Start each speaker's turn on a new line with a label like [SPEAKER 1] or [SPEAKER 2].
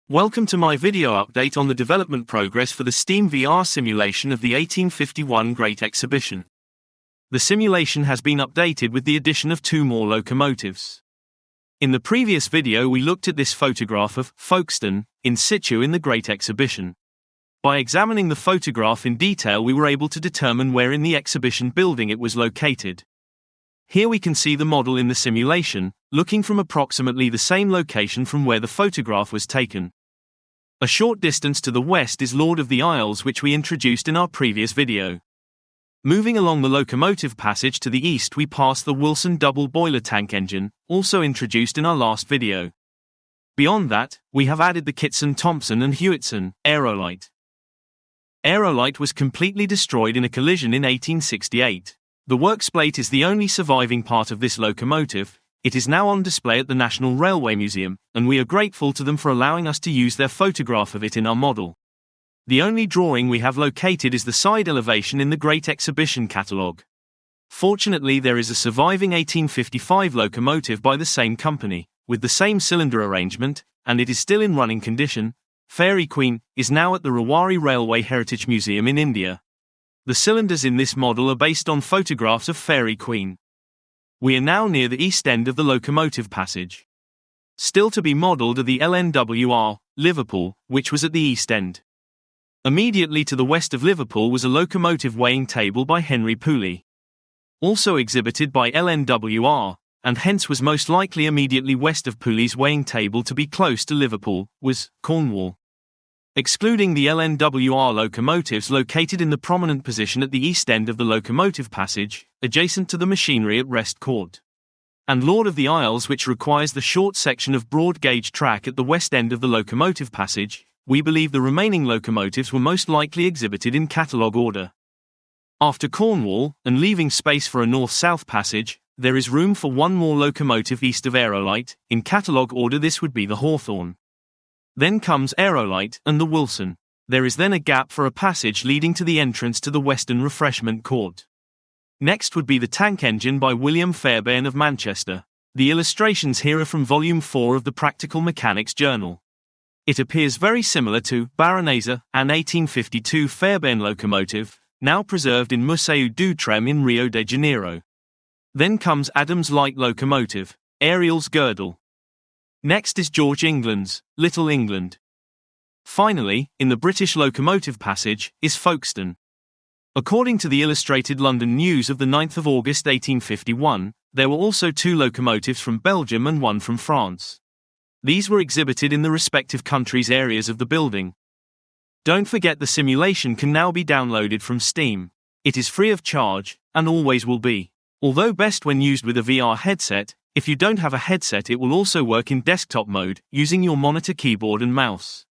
[SPEAKER 1] Welcome to my video update on the development progress for the Steam VR simulation of the 1851 Great Exhibition. The simulation has been updated with the addition of 2 more locomotives. In the previous video we looked at this photograph of Folkstone in situ in the Great Exhibition. By examining the photograph in detail we were able to determine where in the exhibition building it was located. Here we can see the model in the simulation, looking from approximately the same location from where the photograph was taken. A short distance to the west is Lord of the Isles, which we introduced in our previous video. Moving along the locomotive passage to the east we pass the Wilson double boiler tank engine, also introduced in our last video. Beyond that, we have added the Kitson Thompson Hewitson Aerolite. Aerolite was completely destroyed in a collision in 1868. The works plate is the only surviving part of this locomotive. It is now on display at the National Railway Museum, and we are grateful to them for allowing us to use their photograph of it in our model. The only drawing we have located is the side elevation in the Great Exhibition catalogue. Fortunately there is a surviving 1855 locomotive by the same company, with the same cylinder arrangement, and it is still in running condition. Fairy Queen is now at the Rewari Railway Heritage Museum in India. The cylinders in this model are based on photographs of Fairy Queen. We are now near the east end of the locomotive passage. Still to be modelled are the LNWR Liverpool, which was at the east end. Immediately to the west of Liverpool was a locomotive weighing table by Henry Pooley. Also exhibited by LNWR, and hence was most likely immediately west of Pooley's weighing table to be close to Liverpool, was Cornwall. Excluding the LNWR locomotives located in the prominent position at the east end of the locomotive passage, adjacent to the machinery at rest court. And Lord of the Isles, which requires the short section of broad gauge track at the west end of the locomotive passage, we believe the remaining locomotives were most likely exhibited in catalogue order. After Cornwall, and leaving space for a north-south passage, there is room for 1 more locomotive east of Aerolite. In catalogue order this would be the Hawthorn. Then comes Aerolite and the Wilson. There is then a gap for a passage leading to the entrance to the Western Refreshment Court. Next would be the tank engine by William Fairbairn of Manchester. The illustrations here are from Volume 4 of the Practical Mechanics Journal. It appears very similar to Baronesa, an 1852 Fairbairn locomotive, now preserved in Museu do Trem in Rio de Janeiro. Then comes Adams' light locomotive, Ariel's Girdle. Next is George England's Little England. Finally, in the British locomotive passage, is Folkstone. According to the Illustrated London News of the 9th of August 1851, there were also 2 locomotives from Belgium and 1 from France. These were exhibited in the respective countries' areas of the building. Don't forget the simulation can now be downloaded from Steam. It is free of charge, and always will be. Although best when used with a VR headset, if you don't have a headset it will also work in desktop mode, using your monitor, keyboard and mouse.